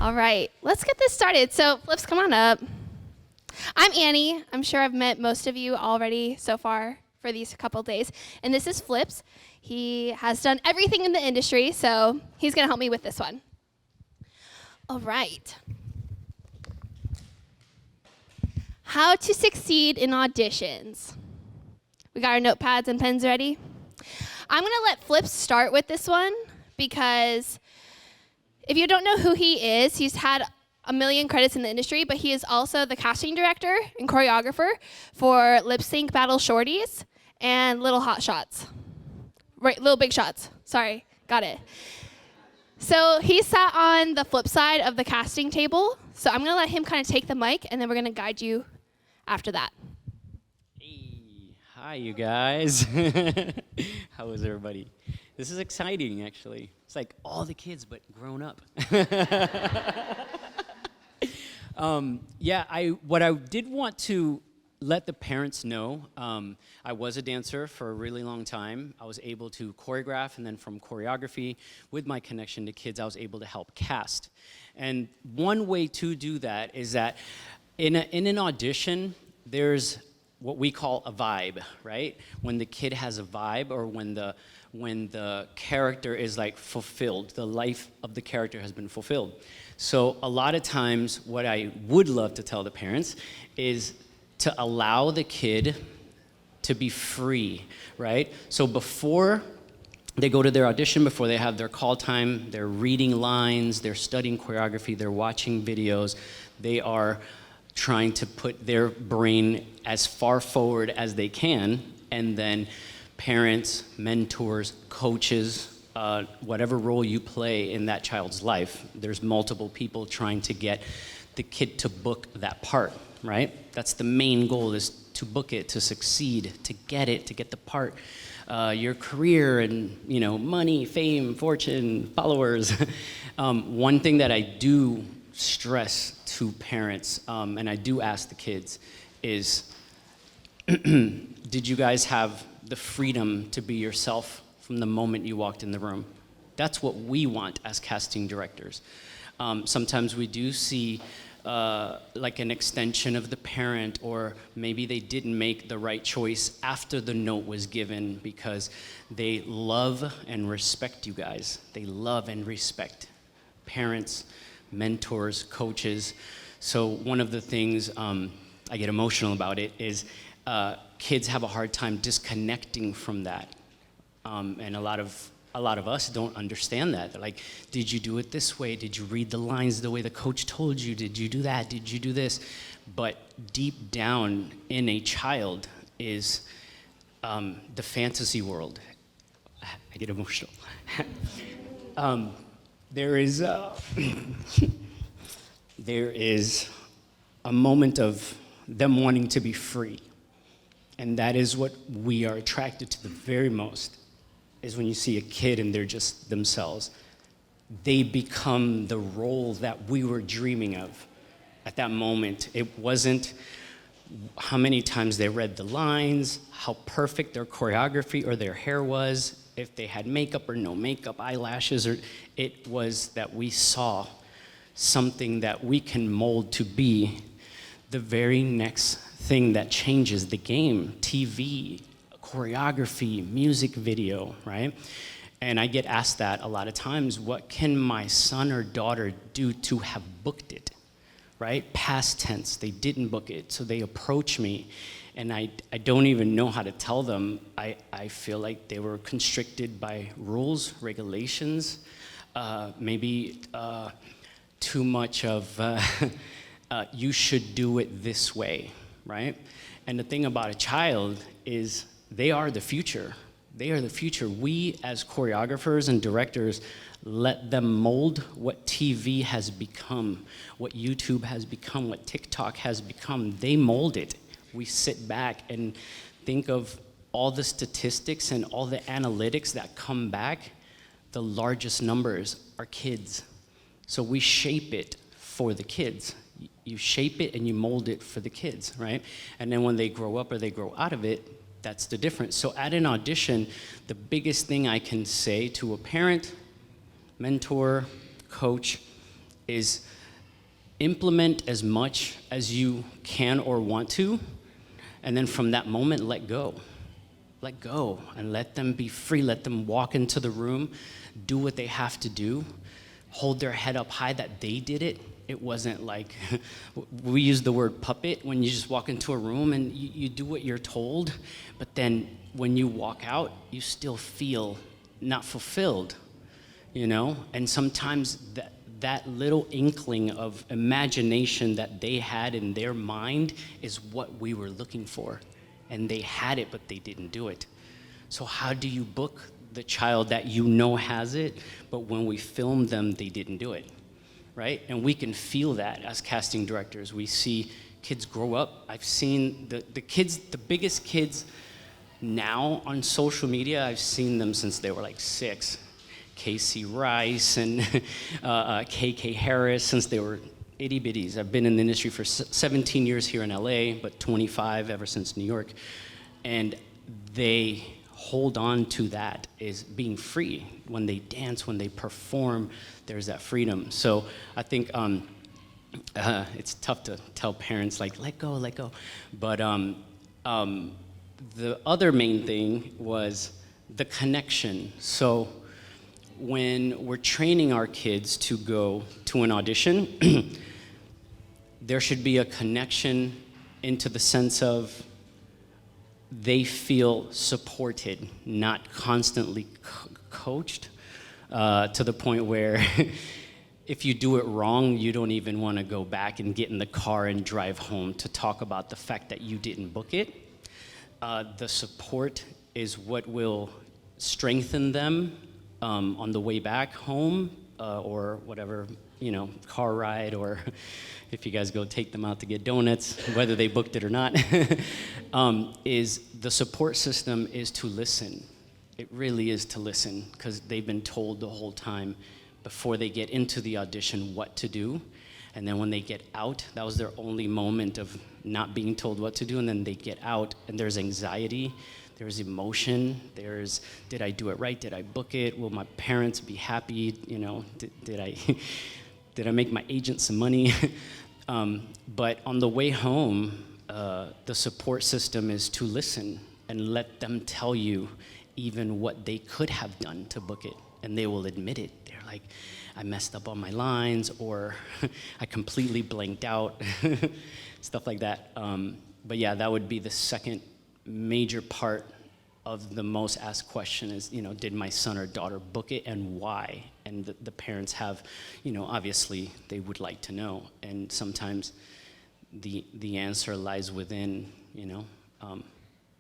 All right, let's get this started. So, Flipz, come on up. I'm Annie. I'm sure I've met most of you already so far for these couple days. And this is Flipz. He has done everything in the industry, so he's going to help me with this one. All right. How to succeed in auditions. We got our notepads and pens ready? I'm going to let Flipz start with this one because if you don't know who he is, he's had a million credits in the industry, but he is also the casting director and choreographer for Lip Sync Battle Shorties and Little Hot Shots. Right, Little Big Shots. Sorry, got it. So he sat on the flip side of the casting table. So I'm going to let him kind of take the mic, and then we're going to guide you after that. Hey, hi, you guys. How is everybody? This is exciting, actually. It's like all the kids, but grown up. What I did want to let the parents know, I was a dancer for a really long time. I was able to choreograph, and then from choreography, with my connection to kids, I was able to help cast. And one way to do that is that in an audition, there's what we call a vibe, right? When the kid has a vibe, or when the character is like fulfilled, the life of the character has been fulfilled. So a lot of times, what I would love to tell the parents is to allow the kid to be free, right? So before they go to their audition, before they have their call time, they're reading lines, they're studying choreography, they're watching videos, they are trying to put their brain as far forward as they can, and then parents, mentors, coaches, whatever role you play in that child's life, there's multiple people trying to get the kid to book that part, right? That's the main goal, is to book it, to succeed, to get the part. Your career and, money, fame, fortune, followers. One thing that I do stress to parents, and I do ask the kids, is did you guys have the freedom to be yourself from the moment you walked in the room? That's what we want as casting directors. Sometimes we do see like an extension of the parent, or maybe they didn't make the right choice after the note was given because they love and respect you guys. They love and respect parents, mentors, coaches. So one of the things I get emotional about it is kids have a hard time disconnecting from that. And a lot of us don't understand that. They're like, did you do it this way? Did you read the lines the way the coach told you? Did you do that? Did you do this? But deep down in a child is the fantasy world. I get emotional. There is a moment of them wanting to be free. And that is what we are attracted to the very most, is when you see a kid and they're just themselves. They become the role that we were dreaming of at that moment. It wasn't how many times they read the lines, how perfect their choreography or their hair was, if they had makeup or no makeup, eyelashes, or it was that we saw something that we can mold to be the very next thing that changes the game. TV, choreography, music video, right? And I get asked that a lot of times, what can my son or daughter do to have booked it, right? Past tense, they didn't book it, so they approach me, and I don't even know how to tell them. I feel like they were constricted by rules, regulations, maybe too much of you should do it this way, right? And the thing about a child is they are the future. They are the future. We, as choreographers and directors, let them mold what TV has become, what YouTube has become, what TikTok has become. They mold it. We sit back and think of all the statistics and all the analytics that come back. The largest numbers are kids. So we shape it for the kids. You shape it and you mold it for the kids, right? And then when they grow up or they grow out of it, that's the difference. So at an audition, the biggest thing I can say to a parent, mentor, coach, is implement as much as you can or want to, and then from that moment, let go. Let go and let them be free. Let them walk into the room, do what they have to do, hold their head up high that they did it. It wasn't like, we use the word puppet when you just walk into a room and you do what you're told, but then when you walk out, you still feel not fulfilled, you know? And sometimes that little inkling of imagination that they had in their mind is what we were looking for. And they had it, but they didn't do it. So how do you book the child that you know has it, but when we filmed them, they didn't do it, right? And we can feel that as casting directors. We see kids grow up. I've seen the kids, the biggest kids now on social media, I've seen them since they were like 6. Casey Rice and KK Harris since they were itty bitties. I've been in the industry for 17 years here in LA, but 25 ever since New York. And they hold on to that is being free. When they dance, when they perform, there's that freedom. So I think it's tough to tell parents like, let go, let go. But the other main thing was the connection. So when we're training our kids to go to an audition, there should be a connection into the sense of they feel supported, not constantly coached to the point where if you do it wrong, you don't even want to go back and get in the car and drive home to talk about the fact that you didn't book it. The support is what will strengthen them on the way back home or whatever, you know, car ride, or if you guys go take them out to get donuts, whether they booked it or not, is the support system is to listen. It really is to listen, because they've been told the whole time before they get into the audition what to do. And then when they get out, that was their only moment of not being told what to do, and then they get out and there's anxiety. There's emotion, there's, did I do it right? Did I book it? Will my parents be happy? You know, did I make my agent some money? But on the way home, the support system is to listen and let them tell you even what they could have done to book it. And they will admit it. They're like, I messed up on my lines, or I completely blanked out, stuff like that. But yeah, that would be the second major part of the most asked question is, you know, did my son or daughter book it and why? And the parents have, you know, obviously they would like to know. And sometimes the answer lies within, you know.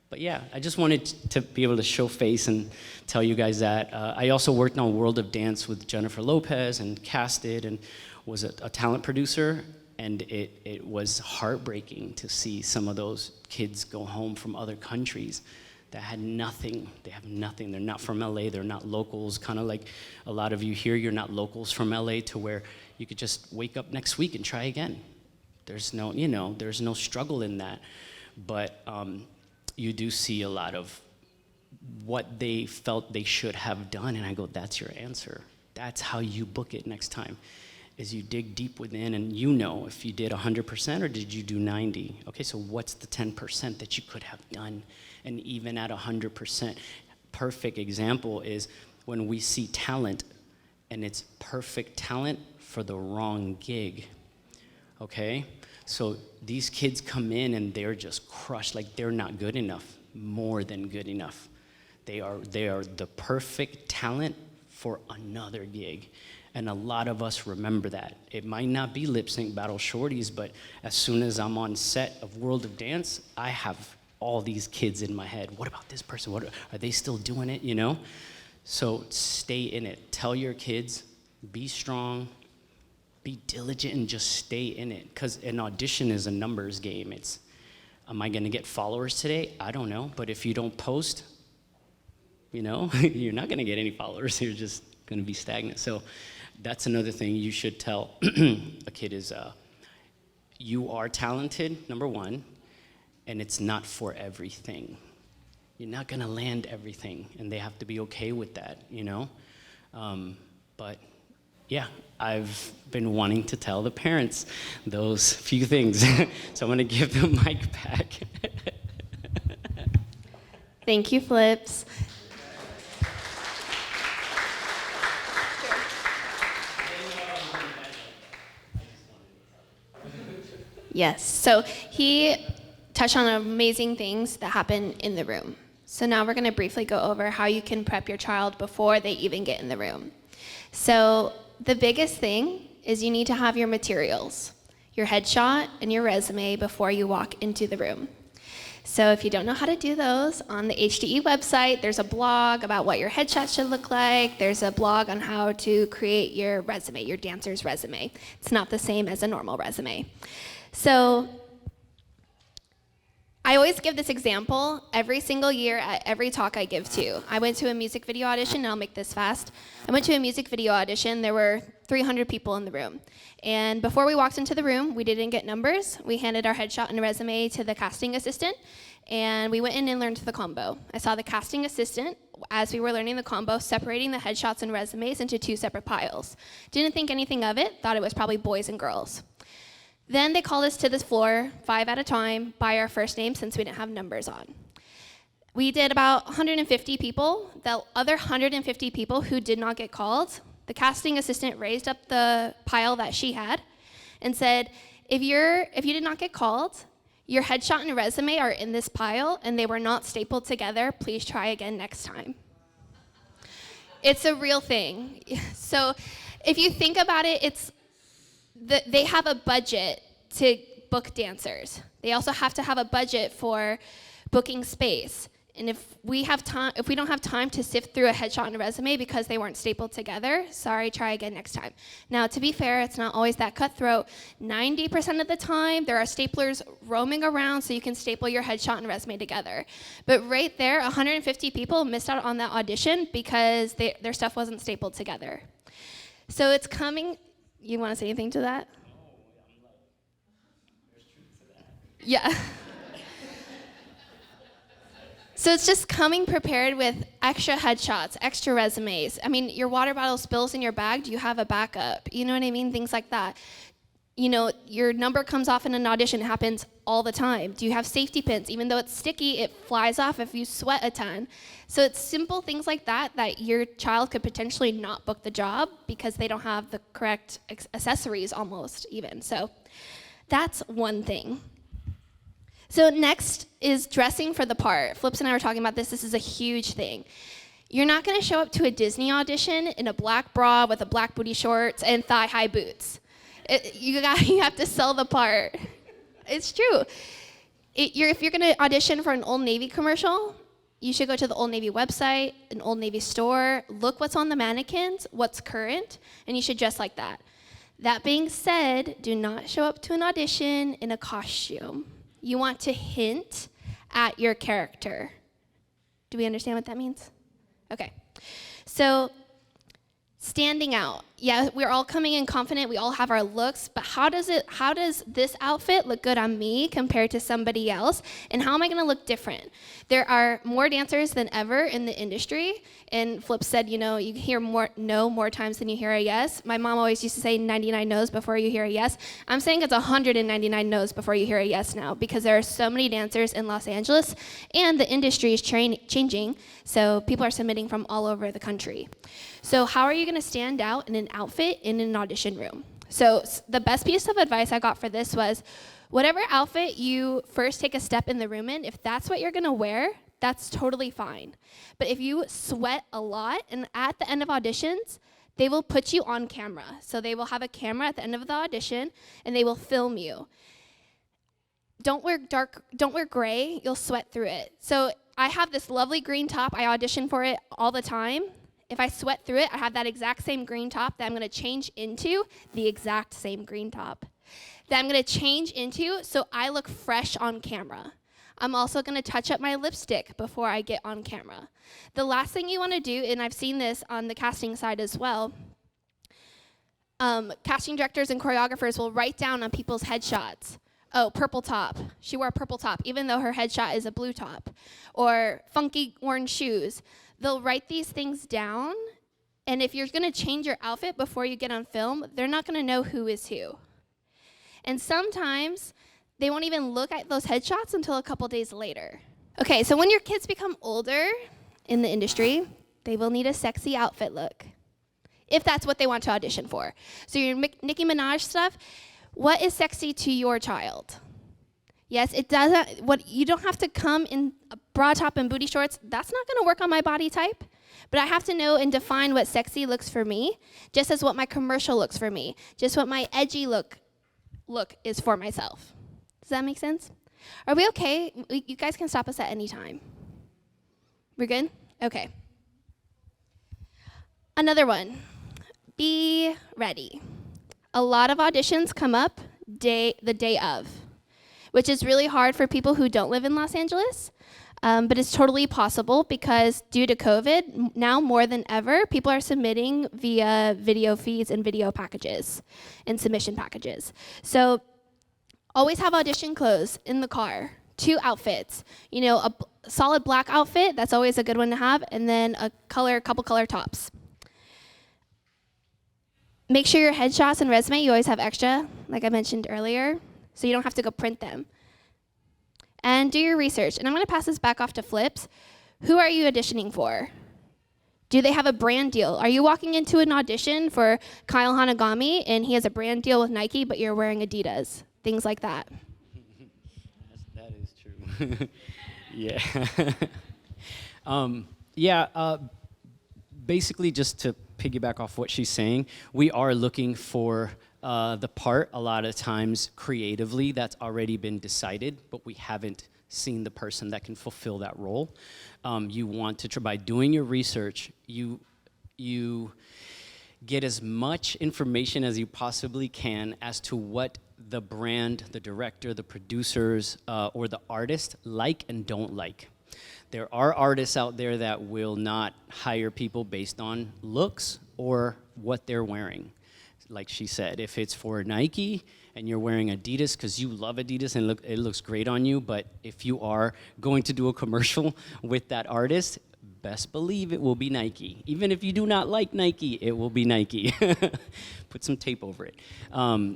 But yeah, I just wanted to be able to show face and tell you guys that. I also worked on World of Dance with Jennifer Lopez and casted and was a talent producer. And it was heartbreaking to see some of those kids go home from other countries that had nothing. They have nothing. They're not from LA. They're not locals. Kind of like a lot of you here, you're not locals from LA, to where you could just wake up next week and try again. There's no, you know, there's no struggle in that. But you do see a lot of what they felt they should have done. And I go, that's your answer. That's how you book it next time. Is you dig deep within and you know if you did 100% or did you do 90. Okay, so what's the 10% that you could have done? And even at 100%, perfect example is when we see talent and it's perfect talent for the wrong gig, okay? So these kids come in and they're just crushed, like they're not good enough, more than good enough. They are the perfect talent for another gig. And a lot of us remember that. It might not be lip sync battle shorties, but as soon as I'm on set of World of Dance, I have all these kids in my head. What about this person? Are they still doing it, you know? So stay in it. Tell your kids, be strong, be diligent, and just stay in it. Because an audition is a numbers game. It's, am I gonna get followers today? I don't know, but if you don't post, you know, you're not gonna get any followers. You're just gonna be stagnant. So that's another thing you should tell a kid is you are talented, number one, and it's not for everything. You're not gonna land everything, and they have to be okay with that, you know? But yeah, I've been wanting to tell the parents those few things. So I'm gonna give the mic back. Thank you, Flipz. Yes, so he touched on amazing things that happen in the room. So now we're gonna briefly go over how you can prep your child before they even get in the room. So the biggest thing is you need to have your materials, your headshot and your resume before you walk into the room. So if you don't know how to do those, on the HDE website, there's a blog about what your headshot should look like. There's a blog on how to create your resume, your dancer's resume. It's not the same as a normal resume. So I always give this example every single year at every talk I give to. I went to a music video audition, and I'll make this fast. I went to a music video audition. There were 300 people in the room. And before we walked into the room, we didn't get numbers. We handed our headshot and resume to the casting assistant, and we went in and learned the combo. I saw the casting assistant, as we were learning the combo, separating the headshots and resumes into 2 separate piles. Didn't think anything of it, thought it was probably boys and girls. Then they called us to this floor, 5 at a time, by our first name since we didn't have numbers on. We did about 150 people. The other 150 people who did not get called, the casting assistant raised up the pile that she had and said, if you did not get called, your headshot and resume are in this pile and they were not stapled together. Please try again next time. It's a real thing. So if you think about it, they have a budget to book dancers. They also have to have a budget for booking space. And if we don't have time to sift through a headshot and a resume because they weren't stapled together, sorry, try again next time. Now, to be fair, it's not always that cutthroat. 90% of the time, there are staplers roaming around so you can staple your headshot and resume together. But right there, 150 people missed out on that audition because their stuff wasn't stapled together. So it's coming. You want to say anything to that? There's truth to that. Yeah. So it's just coming prepared with extra headshots, extra resumes. I mean, your water bottle spills in your bag, do you have a backup? You know what I mean? Things like that. You know, your number comes off in an audition, it happens all the time. Do you have safety pins? Even though it's sticky, it flies off if you sweat a ton. So it's simple things like that your child could potentially not book the job because they don't have the correct accessories almost even. So that's one thing. So next is dressing for the part. Flipz and I were talking about this. This is a huge thing. You're not going to show up to a Disney audition in a black bra with a black booty shorts and thigh-high boots. You have to sell the part. It's true. If you're going to audition for an Old Navy commercial, you should go to the Old Navy website, an Old Navy store, look what's on the mannequins, what's current, and you should dress like that. That being said, do not show up to an audition in a costume. You want to hint at your character. Do we understand what that means? Okay. So standing out. Yeah, we're all coming in confident. We all have our looks, but how does this outfit look good on me compared to somebody else? And how am I going to look different? There are more dancers than ever in the industry. And Flipz said, you hear more times than you hear a yes. My mom always used to say 99 no's before you hear a yes. I'm saying it's 199 no's before you hear a yes now because there are so many dancers in Los Angeles and the industry is changing. So people are submitting from all over the country. So how are you going to stand out in an outfit in an audition room? So the best piece of advice I got for this was, whatever outfit you first take a step in the room in, if that's what you're going to wear, that's totally fine. But if you sweat a lot, and at the end of auditions, they will put you on camera. So they will have a camera at the end of the audition, and they will film you. Don't wear gray, you'll sweat through it. So I have this lovely green top, I audition for it all the time. If I sweat through it, I have that exact same green top that I'm gonna change into the exact same green top. That I'm gonna change into so I look fresh on camera. I'm also gonna touch up my lipstick before I get on camera. The last thing you wanna do, and I've seen this on the casting side as well, casting directors and choreographers will write down on people's headshots, oh, purple top. She wore a purple top, even though her headshot is a blue top. Or funky orange shoes. They'll write these things down And if you're gonna change your outfit before you get on film, they're not gonna know who is who. And sometimes they won't even look at those headshots until a couple days later. Okay, so when your kids become older in the industry, they will need a sexy outfit look, if that's what they want to audition for. So your Nicki Minaj stuff, what is sexy to your child? Yes, it doesn't, you don't have to come in a bra top and booty shorts. That's not gonna work on my body type. But I have to know and define what sexy looks for me, just as what my commercial looks for me, just what my edgy look is for myself. Does that make sense? Are we okay? You guys can stop us at any time. We're good? Okay. Another one, be ready. A lot of auditions come up the day of, which is really hard for people who don't live in Los Angeles, but it's totally possible because due to COVID, now more than ever, people are submitting via video feeds and video packages and submission packages. So always have audition clothes in the car, 2 outfits. You know, a solid black outfit, that's always a good one to have, and then a couple color tops. Make sure your headshots and resume, you always have extra, like I mentioned earlier, so you don't have to go print them. And do your research. And I'm gonna pass this back off to Flipz. Who are you auditioning for? Do they have a brand deal? Are you walking into an audition for Kyle Hanagami and he has a brand deal with Nike, but you're wearing Adidas? Things like that. That is true. Basically, just to piggyback off what she's saying, we are looking for the part a lot of times creatively that's already been decided, but we haven't seen the person that can fulfill that role. You want to try, by doing your research, you get as much information as you possibly can as to what the brand, the director, the producers, or the artist like and don't like. There are artists out there that will not hire people based on looks or what they're wearing. Like she said, if it's for Nike and you're wearing Adidas because you love Adidas and it looks great on you, but if you are going to do a commercial with that artist, best believe it will be Nike. Even if you do not like Nike, it will be Nike. Put some tape over it.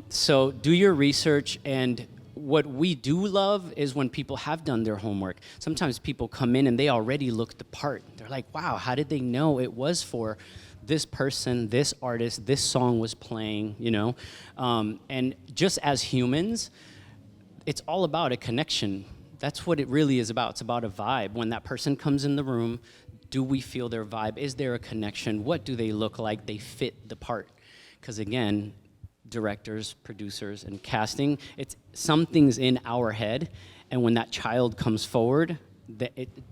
So do your research, and what we do love is when people have done their homework. Sometimes people come in and they already look the part. They're like, wow, how did they know it was for this person, this artist, this song was playing, you know? And just as humans, it's all about a connection. That's what it really is about. It's about a vibe. When that person comes in the room, do we feel their vibe? Is there a connection? What do they look like? They fit the part. Because again, directors, producers, and casting, it's something's in our head, and when that child comes forward,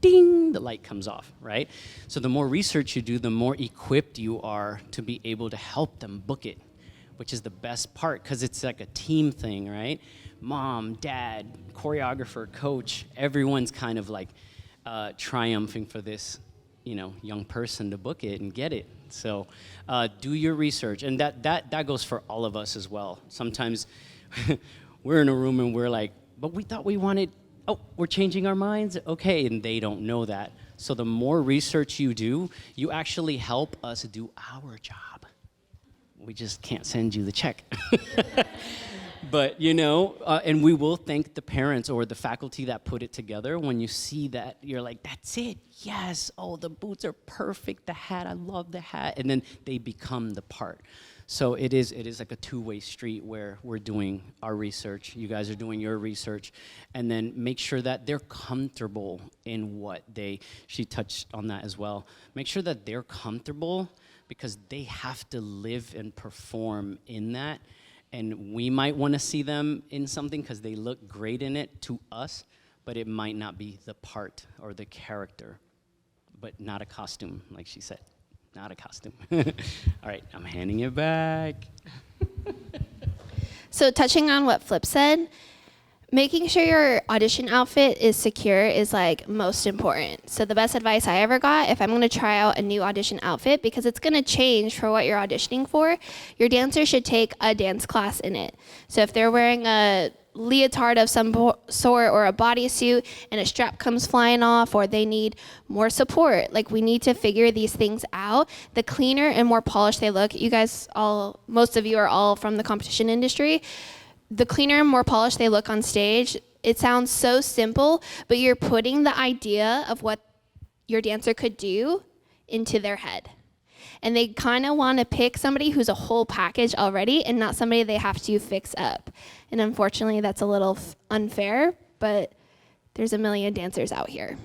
ding, the light comes off, right? So the more research you do, the more equipped you are to be able to help them book it, which is the best part, because it's like a team thing, right? Mom, dad, choreographer, coach, everyone's kind of like triumphing for this, you know, young person to book it and get it. So do your research, and that goes for all of us as well. Sometimes we're in a room and we're like, but we thought we wanted, oh, we're changing our minds? Okay, and they don't know that. So the more research you do, you actually help us do our job. We just can't send you the check. But, you know, and we will thank the parents or the faculty that put it together. When you see that, you're like, that's it. Yes. Oh, the boots are perfect. The hat, I love the hat. And then they become the part. So it is like a two-way street where we're doing our research. You guys are doing your research. And then make sure that they're comfortable in what she touched on that as well. Make sure that they're comfortable, because they have to live and perform in that. And we might want to see them in something because they look great in it to us, but it might not be the part or the character, but not a costume, like she said. Not a costume. All right, I'm handing it back. So touching on what Flip said, making sure your audition outfit is secure is like most important. So the best advice I ever got, if I'm gonna try out a new audition outfit, because it's gonna change for what you're auditioning for, your dancer should take a dance class in it. So if they're wearing a leotard of some sort or a bodysuit and a strap comes flying off, or they need more support. Like, we need to figure these things out. The cleaner and more polished they look, you guys all, most of you are all from the competition industry, the cleaner and more polished they look on stage, it sounds so simple, but you're putting the idea of what your dancer could do into their head. And they kind of want to pick somebody who's a whole package already and not somebody they have to fix up. And unfortunately, that's a little unfair, but there's a million dancers out here.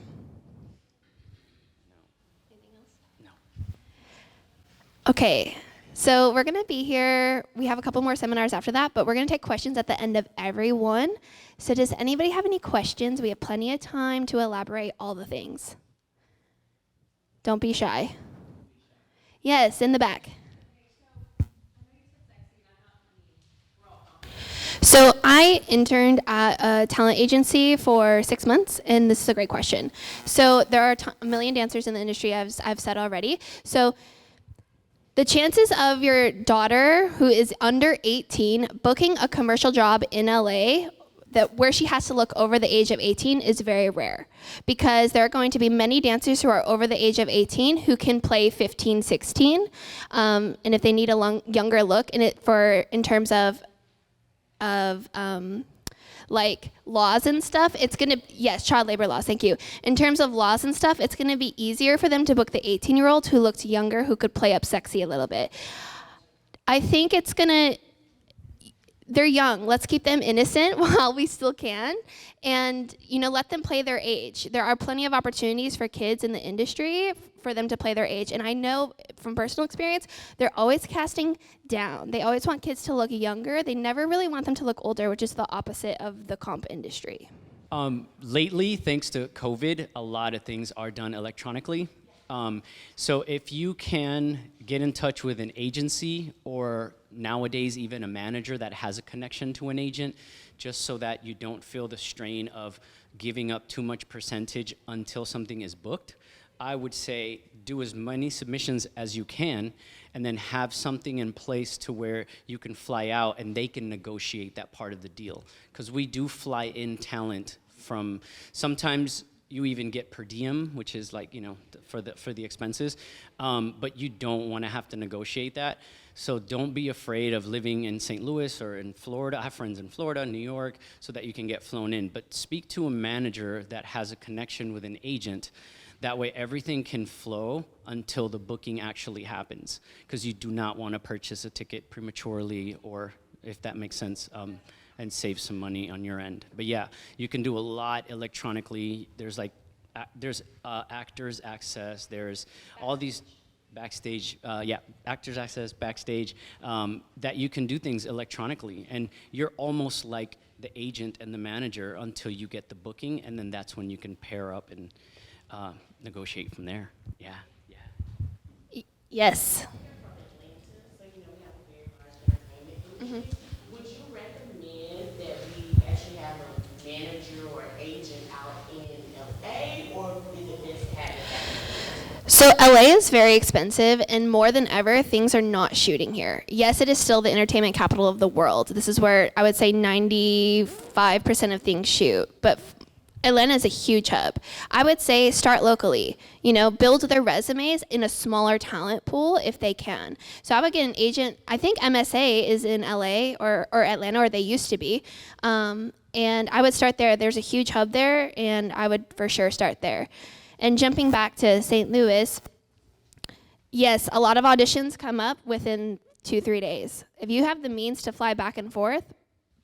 Anything else? No. Okay, so we're going to be here. We have a couple more seminars after that, but we're going to take questions at the end of every one. So does anybody have any questions? We have plenty of time to elaborate all the things. Don't be shy. Yes, in the back. So I interned at a talent agency for 6 months, and this is a great question. So there are a million dancers in the industry, I've said already. So the chances of your daughter, who is under 18, booking a commercial job in LA where she has to look over the age of 18 is very rare, because there are going to be many dancers who are over the age of 18 who can play 15, 16, and if they need a younger look in terms of like laws and stuff, child labor laws, thank you. In terms of laws and stuff, it's gonna be easier for them to book the 18-year-old who looked younger, who could play up sexy a little bit. I think they're young. Let's keep them innocent while we still can, and let them play their age. There are plenty of opportunities for kids in the industry for them to play their age, and I know from personal experience, they're always casting down. They always want kids to look younger. They never really want them to look older, which is the opposite of the comp industry. Lately, thanks to COVID, a lot of things are done electronically. So if you can get in touch with an agency, or nowadays even a manager that has a connection to an agent, just so that you don't feel the strain of giving up too much percentage until something is booked, I would say do as many submissions as you can, and then have something in place to where you can fly out and they can negotiate that part of the deal. Because we do fly in talent from, sometimes you even get per diem, which is like, for the expenses, but you don't want to have to negotiate that. So don't be afraid of living in St. Louis or in Florida. I have friends in Florida, New York, so that you can get flown in. But speak to a manager that has a connection with an agent. That way everything can flow until the booking actually happens, because you do not want to purchase a ticket prematurely, or if that makes sense, and save some money on your end. But yeah, you can do a lot electronically. There's Actors Access, there's all these backstage, Actors Access, backstage, that you can do things electronically, and you're almost like the agent and the manager until you get the booking, and then that's when you can pair up and negotiate from there. Yeah. Yes. Mm-hmm. Would you recommend that we actually have a manager or agent out in LA, or is it best to have it? So LA is very expensive, and more than ever, things are not shooting here. Yes, it is still the entertainment capital of the world. This is where I would say 95% of things shoot, but Atlanta is a huge hub. I would say start locally, build their resumes in a smaller talent pool if they can. So I would get an agent. I think MSA is in LA or Atlanta, or they used to be. And I would start there. There's a huge hub there, and I would for sure start there. And jumping back to St. Louis, yes, a lot of auditions come up within 2-3 days. If you have the means to fly back and forth,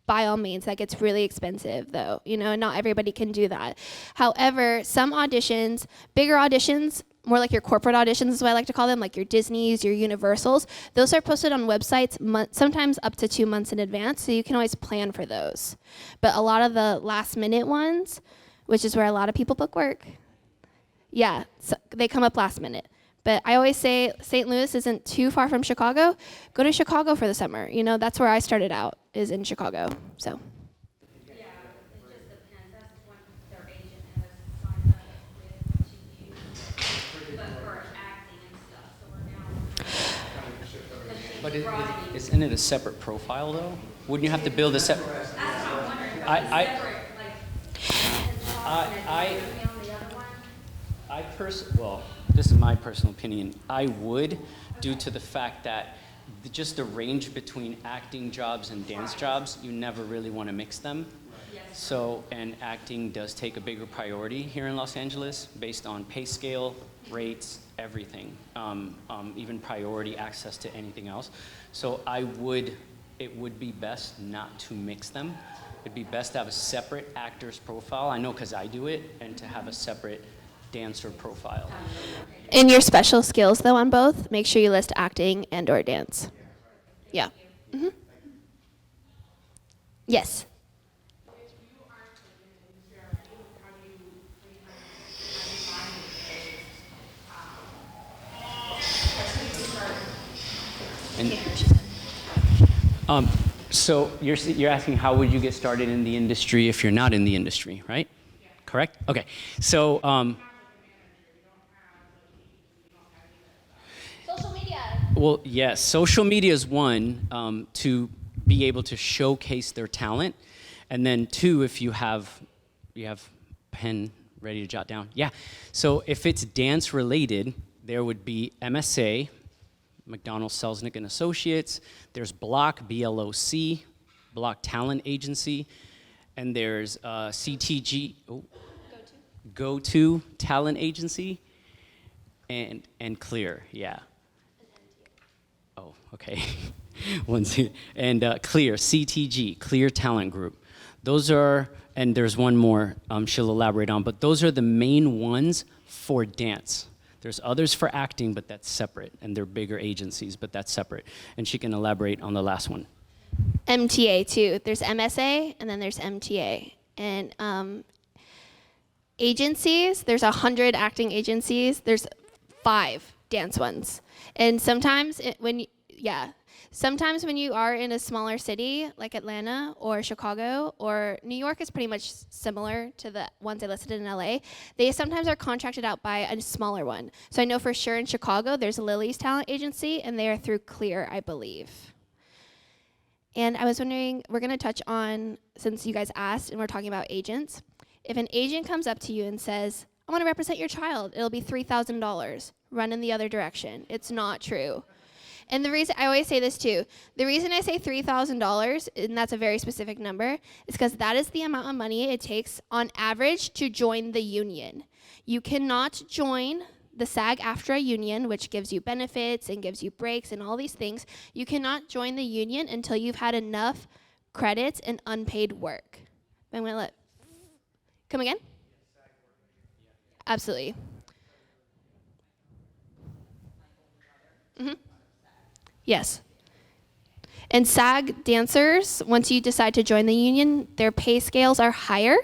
by all means. That gets really expensive, though. Not everybody can do that. However, some auditions, bigger auditions, more like your corporate auditions is what I like to call them, like your Disneys, your Universals, those are posted on websites sometimes up to 2 months in advance, so you can always plan for those. But a lot of the last minute ones, which is where a lot of people book work, so they come up last minute. But I always say St. Louis isn't too far from Chicago. Go to Chicago for the summer. That's where I started out, is in Chicago. So. Yeah, it just depends. That's when their agent has signed up with to use, but for acting and stuff. So we're now. But isn't it a separate profile though? Wouldn't you have to build a separate? That's what I'm wondering. I Separate, like, and talk, and I then me on the other one. well, this is my personal opinion. I would, due to the fact that just the range between acting jobs and dance jobs, you never really want to mix them. So, and acting does take a bigger priority here in Los Angeles based on pay scale, rates, everything, even priority access to anything else. So it would be best not to mix them. It'd be best to have a separate actor's profile. I know because I do it, and to have a separate dancer profile. In your special skills, though, on both, make sure you list acting and or dance. Yeah. hmm Yes. And, so you're asking how would you get started in the industry if you're not in the industry, right? Yeah. Correct? Okay. So Social media. well, yes, social media is one, to be able to showcase their talent, and then two, if you have pen ready to jot down. Yeah. So if it's dance related, there would be MSA, McDonald Selznick and Associates. There's Block, BLOC, Block Talent Agency, and there's CTG, Go-To Talent Agency, and Clear, yeah. Oh, okay. And Clear, CTG, Clear Talent Group. Those are, and there's one more she'll elaborate on, but those are the main ones for dance. There's others for acting, but that's separate, and they're bigger agencies, but that's separate. And she can elaborate on the last one. MTA too. There's MSA and then there's MTA. And agencies, there's 100 acting agencies. There's 5 dance ones. And sometimes sometimes when you are in a smaller city like Atlanta or Chicago or New York is pretty much similar to the ones I listed in LA, they sometimes are contracted out by a smaller one. So I know for sure in Chicago there's Lily's talent agency and they are through Clear, I believe. And I was wondering, we're gonna touch on, since you guys asked and we're talking about agents, if an agent comes up to you and says, I wanna represent your child, it'll be $3,000, run in the other direction. It's not true. And the reason, I always say this too, the reason I say $3,000, and that's a very specific number, is because that is the amount of money it takes on average to join the union. You cannot join the SAG-AFTRA union, which gives you benefits and gives you breaks and all these things. You cannot join the union until you've had enough credits and unpaid work. I'm gonna come again? Absolutely. Mm-hmm. Yes. And SAG dancers, once you decide to join the union, their pay scales are higher,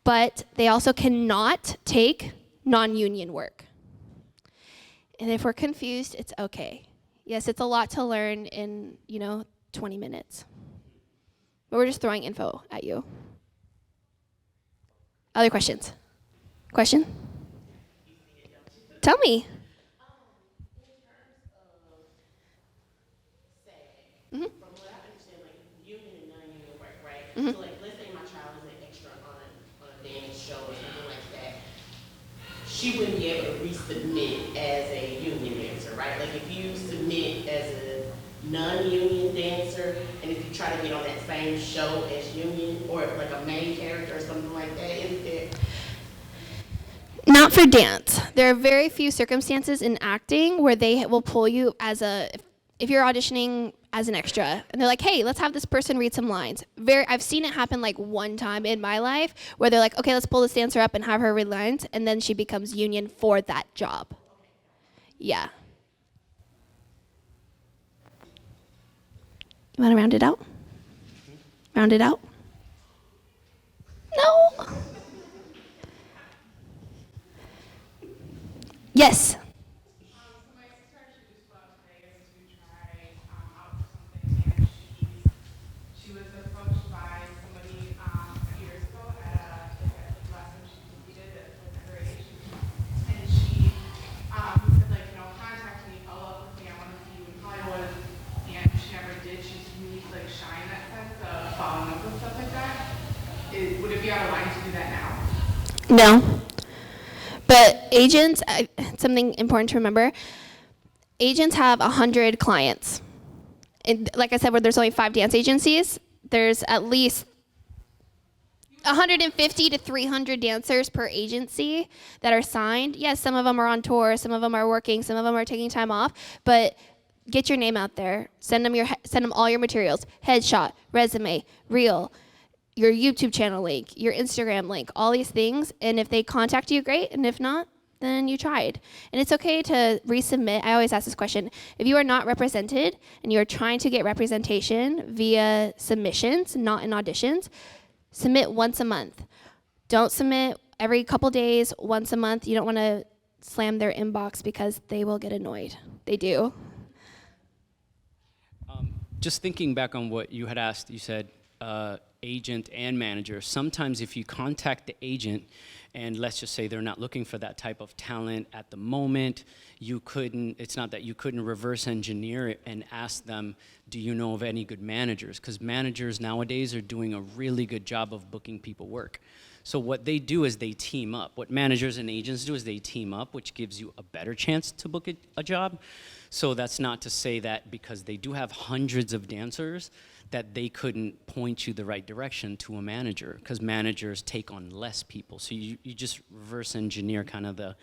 but they also cannot take non-union work. And if we're confused, it's okay. Yes, it's a lot to learn in, 20 minutes. But we're just throwing info at you. Other questions? Question? Tell me. From what I understand, like union and non-union work, right? So like, let's say my child is an extra on a dance show or something like that. She wouldn't be able to resubmit as a union dancer, right? Like if you submit as a non-union dancer, and if you try to get on that same show as union, or like a main character or something like that, is there? Not for dance. There are very few circumstances in acting where they will pull you as if you're auditioning as an extra, and they're like, hey, let's have this person read some lines. I've seen it happen like one time in my life where they're like, okay, let's pull this dancer up and have her read lines, and then she becomes union for that job. Yeah. You want to round it out? Round it out? No. Yes. She was approached by somebody years ago at a lesson she completed at her age, and she said, like, contact me, follow up with me, I want to see you in Hollywood, and she never did. She needs to, like, shine that sense of following up with stuff like that. would it be out of line to do that now? No. But agents, something important to remember, agents have 100 clients. And like I said, where there's only 5 dance agencies, there's at least 150 to 300 dancers per agency that are signed. Yes, some of them are on tour, some of them are working, some of them are taking time off, but get your name out there. Send them all your materials, headshot, resume, reel, your YouTube channel link, your Instagram link, all these things. And if they contact you, great. And if not, then you tried. And it's okay to resubmit. I always ask this question. If you are not represented and you're trying to get representation via submissions, not in auditions, submit once a month. Don't submit every couple days, once a month. You don't want to slam their inbox because they will get annoyed. They do. Just thinking back on what you had asked, you said agent and manager. Sometimes if you contact the agent and let's just say they're not looking for that type of talent at the moment, it's not that you couldn't reverse engineer it and ask them, do you know of any good managers? Because managers nowadays are doing a really good job of booking people work. So what they do is they team up. What managers and agents do is they team up, which gives you a better chance to book a job. So that's not to say that because they do have hundreds of dancers that they couldn't point you the right direction to a manager, because managers take on less people. So you just reverse engineer kind of the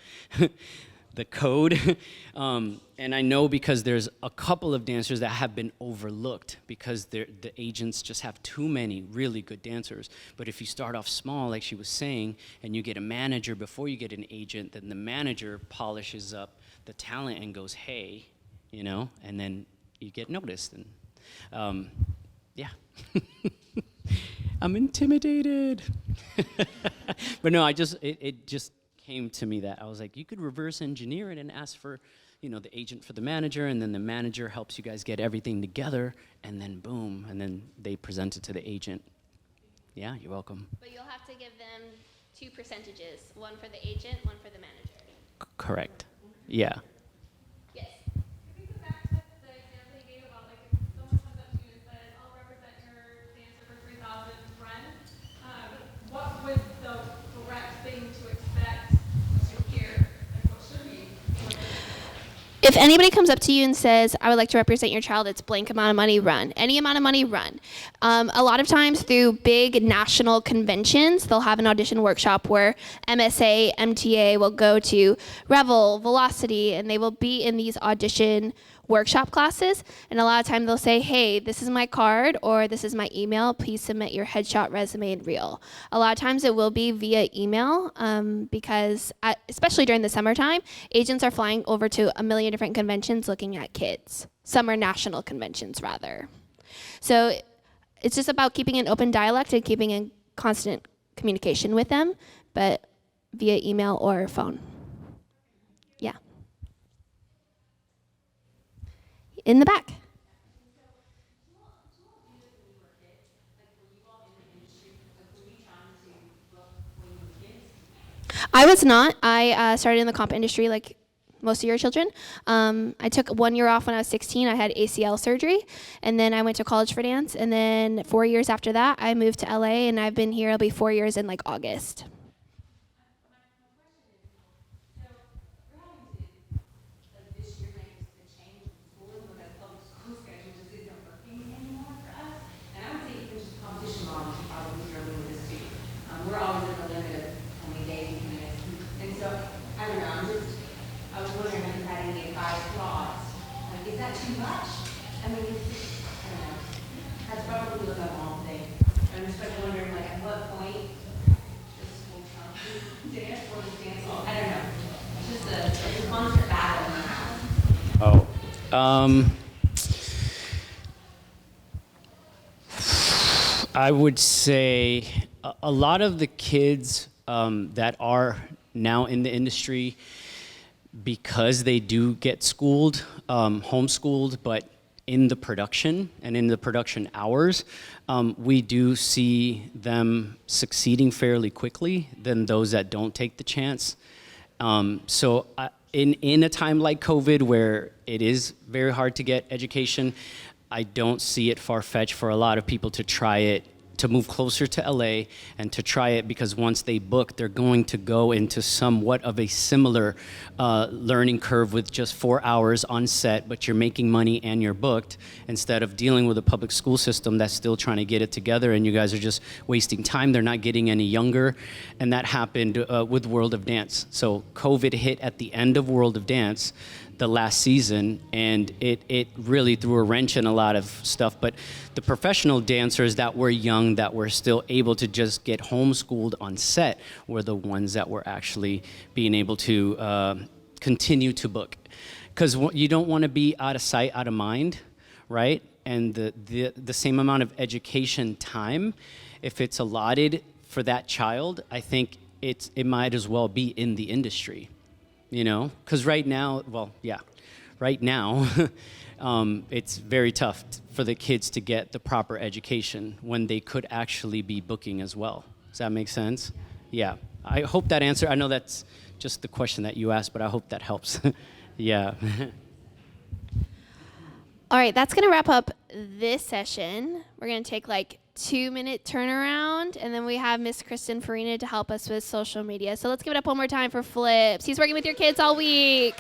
the code. And I know because there's a couple of dancers that have been overlooked because the agents just have too many really good dancers. But if you start off small, like she was saying, and you get a manager before you get an agent, then the manager polishes up the talent and goes, hey, you know, and then you get noticed. And yeah. I'm intimidated. But no, it just came to me that I was like, you could reverse engineer it and ask for, you know, the agent for the manager, and then the manager helps you guys get everything together, and then boom, and then they present it to the agent. Yeah, you're welcome. But you'll have to give them 2 percentages, one for the agent, one for the manager. Correct. Yeah. Yes. Can we go back to the example you gave about, like, if someone comes up to you and says, I'll represent your dancer for 3,000 rent, what would the correct thing to expect to hear? Like, what should we? If anybody comes up to you and says, I would like to represent your child, it's blank amount of money, run. Any amount of money, run. A lot of times through big national conventions, they'll have an audition workshop where MSA, MTA will go to Revel, Velocity, and they will be in these audition workshop classes. And a lot of time they'll say, hey, this is my card or this is my email. Please submit your headshot, resume, and reel. A lot of times it will be via email because especially during the summertime, agents are flying over to a million different conventions looking at kids. Summer national conventions, rather. So it's just about keeping an open dialect and keeping in constant communication with them, but via email or phone. Yeah. In the back. I was not. I started in the comp industry like most of your children. I took 1 year off when I was 16. I had ACL surgery, and then I went to college for dance. And then 4 years after that, I moved to LA, and I've been here. It'll be 4 years in like August. We're always at the limit of how many days we can miss. And so, I don't know, I was wondering if you had any advice, thoughts. Like, is that too much? I mean, I don't know. That's probably the wrong thing. I'm just like wondering, like, at what point this will come to dance or the dance. I don't know. It's just a constant battle in my house. I would say a lot of the kids that are now in the industry, because they do get schooled, homeschooled, but in the production and in the production hours, we do see them succeeding fairly quickly than those that don't take the chance. So in a time like COVID, where it is very hard to get education, I don't see it far-fetched for a lot of people to try it to move closer to LA and to try it, because once they book, they're going to go into somewhat of a similar learning curve with just 4 hours on set, but you're making money and you're booked, instead of dealing with a public school system that's still trying to get it together, and you guys are just wasting time. They're not getting any younger, and that happened with World of Dance. So COVID hit at the end of World of Dance, the last season, and it really threw a wrench in a lot of stuff. But the professional dancers that were young, that were still able to just get homeschooled on set, were the ones that were actually being able to continue to book. Because you don't want to be out of sight, out of mind, right? And the same amount of education time, if it's allotted for that child, I think it might as well be in the industry. You know, because right now, it's very tough for the kids to get the proper education when they could actually be booking as well. Does that make sense? Yeah. I hope that answer, I know that's just the question that you asked, but I hope that helps. Yeah. All right, that's going to wrap up this session. We're going to take like 2-minute turnaround, and then we have Miss Kristen Farina to help us with social media. So let's give it up one more time for Flipz. He's working with your kids all week.